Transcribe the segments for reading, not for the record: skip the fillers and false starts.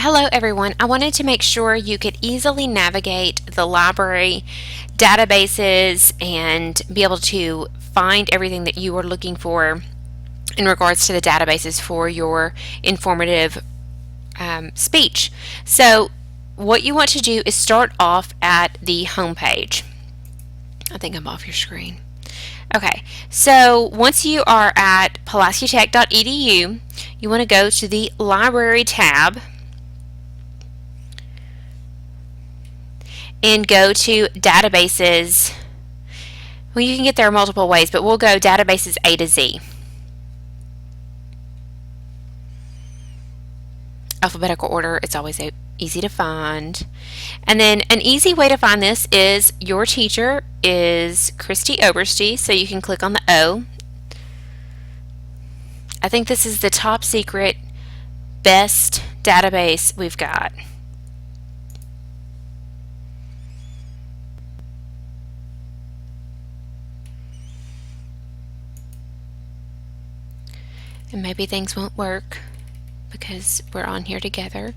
Hello everyone. I wanted to make sure you could easily navigate the library databases and be able to find everything that you are looking for in regards to the databases for your informative speech. So what you want to do is start off at the home page. I think I'm off your screen. Okay, so once you are at pulaskitech.edu, you want to go to the Library tab and go to Databases. Well, you can get there multiple ways, but we'll go Databases A to Z. Alphabetical order, it's always easy to find. And then an easy way to find this is your teacher is Christy Oberste, so you can click on the O. I think this is the top secret, best database we've got. And maybe things won't work because we're on here together.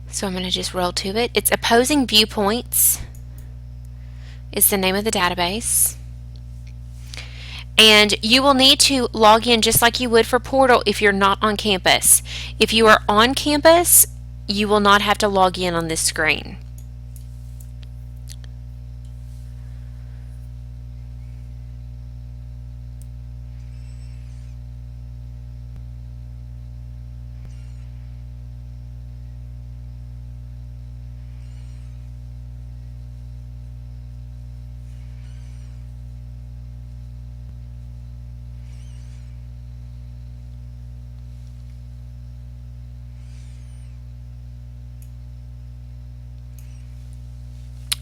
So I'm going to just roll to it. It's Opposing Viewpoints is the name of the database. And you will need to log in just like you would for Portal if you're not on campus. If you are on campus, you will not have to log in on this screen.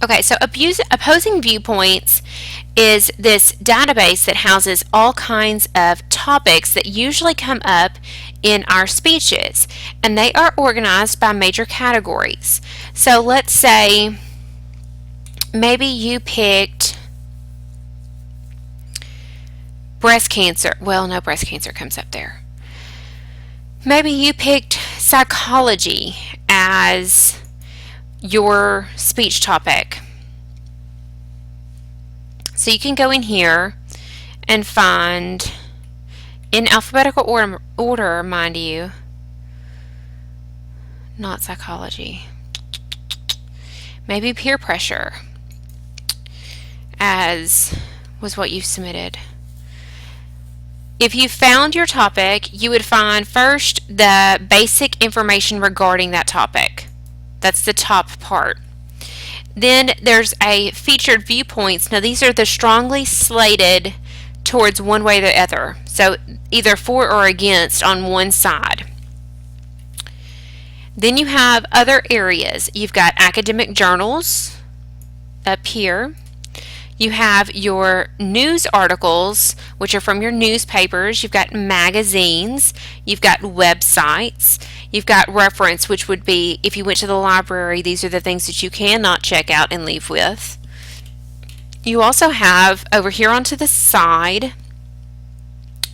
Okay, so Opposing Viewpoints is this database that houses all kinds of topics that usually come up in our speeches, and they are organized by major categories. So let's say maybe you picked breast cancer. Well, no, breast cancer comes up there. Maybe you picked psychology as your speech topic. So you can go in here and find, in alphabetical order, mind you, not psychology, maybe peer pressure as was what you submitted. If you found your topic, you would find first the basic information regarding that topic. That's the top part. Then there's a featured viewpoints. Now these are the strongly slated towards one way or the other. So either for or against on one side. Then you have other areas. You've got academic journals up here. You have your news articles, which are from your newspapers. You've got magazines. You've got websites. You've got reference, which would be if you went to the library, these are the things that you cannot check out and leave with. You also have, over here onto the side,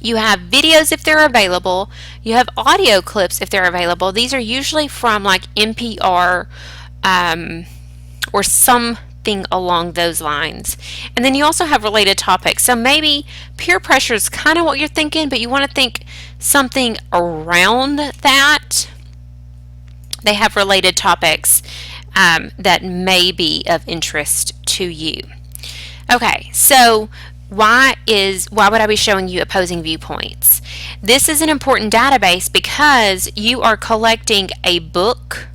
you have videos if they're available. You have audio clips if they're available. These are usually from like NPR or something along those lines. And then you also have related topics. So maybe peer pressure is kind of what you're thinking, but you want to think something around that. They have related topics that may be of interest to you. Okay, so why would I be showing you Opposing Viewpoints? This is an important database because you are collecting a book.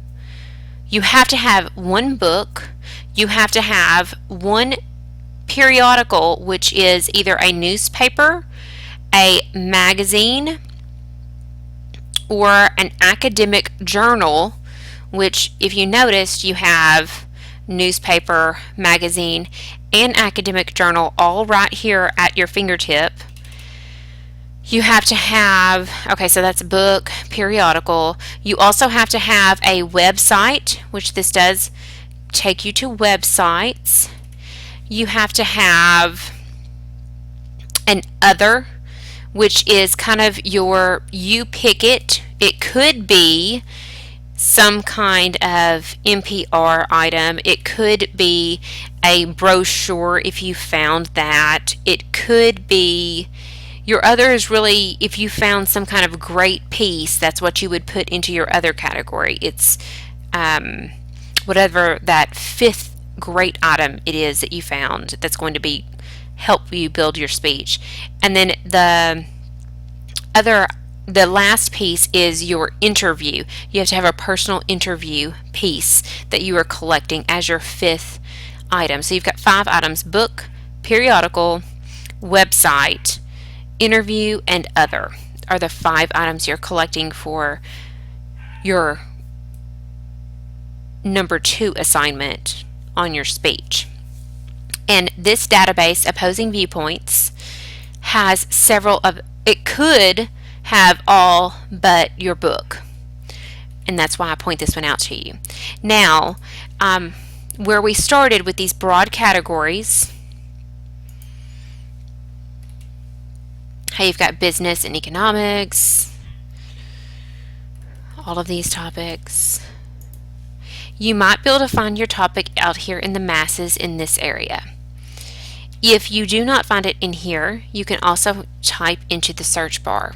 You have to have one book. You have to have one periodical, which is either a newspaper, a magazine, or an academic journal, which if you noticed, you have newspaper, magazine, and academic journal all right here at your fingertip. You have to have, okay, so that's book, periodical. You also have to have a website, which this does take you to websites. You have to have an other, which is kind of you pick it. It could be some kind of NPR item. It could be a brochure if you found that. It could be your other is really if you found some kind of great piece, that's what you would put into your other category. It's whatever that fifth great item it is that you found that's going to be help you build your speech. And then the last piece is your interview. You have to have a personal interview piece that you are collecting as your fifth item. So you've got 5 items: book, periodical, website, interview, and other are the 5 items you're collecting for your number 2 assignment on your speech. And this database, Opposing Viewpoints, has several of, it could have all but your book. And that's why I point this one out to you. Now, where we started with these broad categories, how you've got business and economics, all of these topics. You might be able to find your topic out here in the masses in this area. If you do not find it in here, you can also type into the search bar.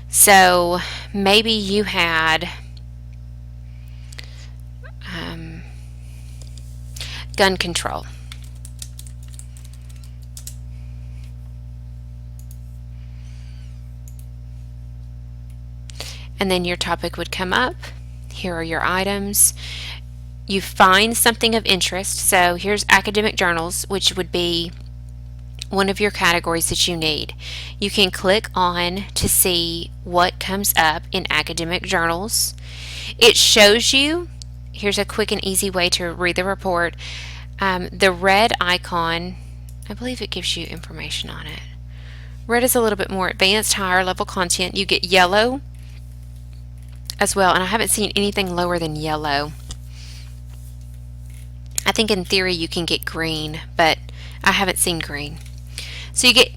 So maybe you had gun control. And then your topic would come up. Here are your items. You find something of interest. So here's academic journals, which would be one of your categories that you need. You can click on to see what comes up in academic journals. It shows you, here's a quick and easy way to read the report. The red icon, I believe it gives you information on it. Red is a little bit more advanced, higher level content. You get yellow as well, and I haven't seen anything lower than yellow. I think in theory you can get green, but I haven't seen green. So you get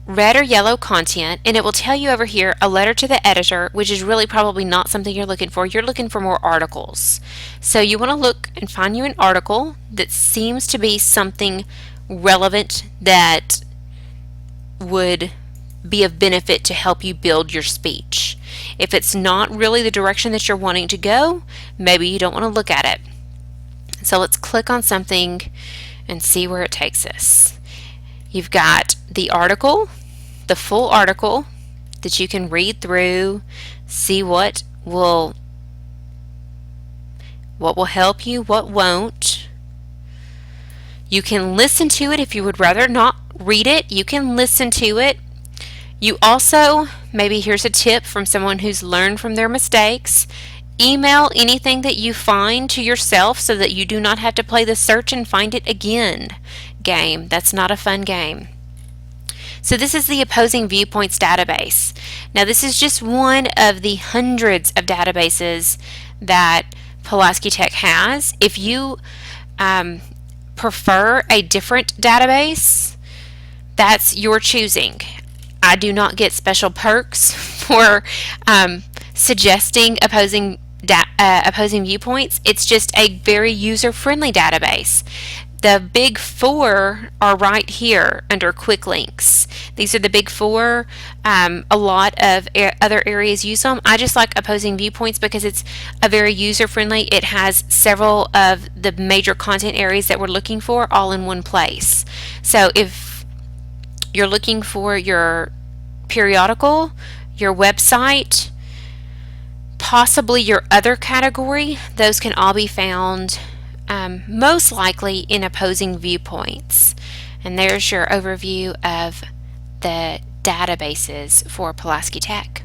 red or yellow content, and it will tell you over here a letter to the editor, which is really probably not something you're looking for. You're looking for more articles. So you want to look and find you an article that seems to be something relevant that would be of benefit to help you build your speech. If it's not really the direction that you're wanting to go, maybe you don't want to look at it. So let's click on something and see where it takes us. You've got the article, the full article that you can read through, see what will help you, what won't. You can listen to it if you would rather not read it. You can listen to it. You also, maybe here's a tip from someone who's learned from their mistakes. Email anything that you find to yourself so that you do not have to play the search and find it again game. That's not a fun game. So this is the Opposing Viewpoints database. Now this is just one of the hundreds of databases that Pulaski Tech has. If you prefer a different database, that's your choosing. I do not get special perks for suggesting opposing viewpoints. It's just a very user-friendly database. The big 4 are right here under quick links. These are the big 4. A lot of other areas use them. I just like Opposing Viewpoints because it's a very user-friendly. It has several of the major content areas that we're looking for all in one place. So if you're looking for your periodical, your website, possibly your other category, those can all be found most likely in Opposing Viewpoints. And there's your overview of the databases for Pulaski Tech.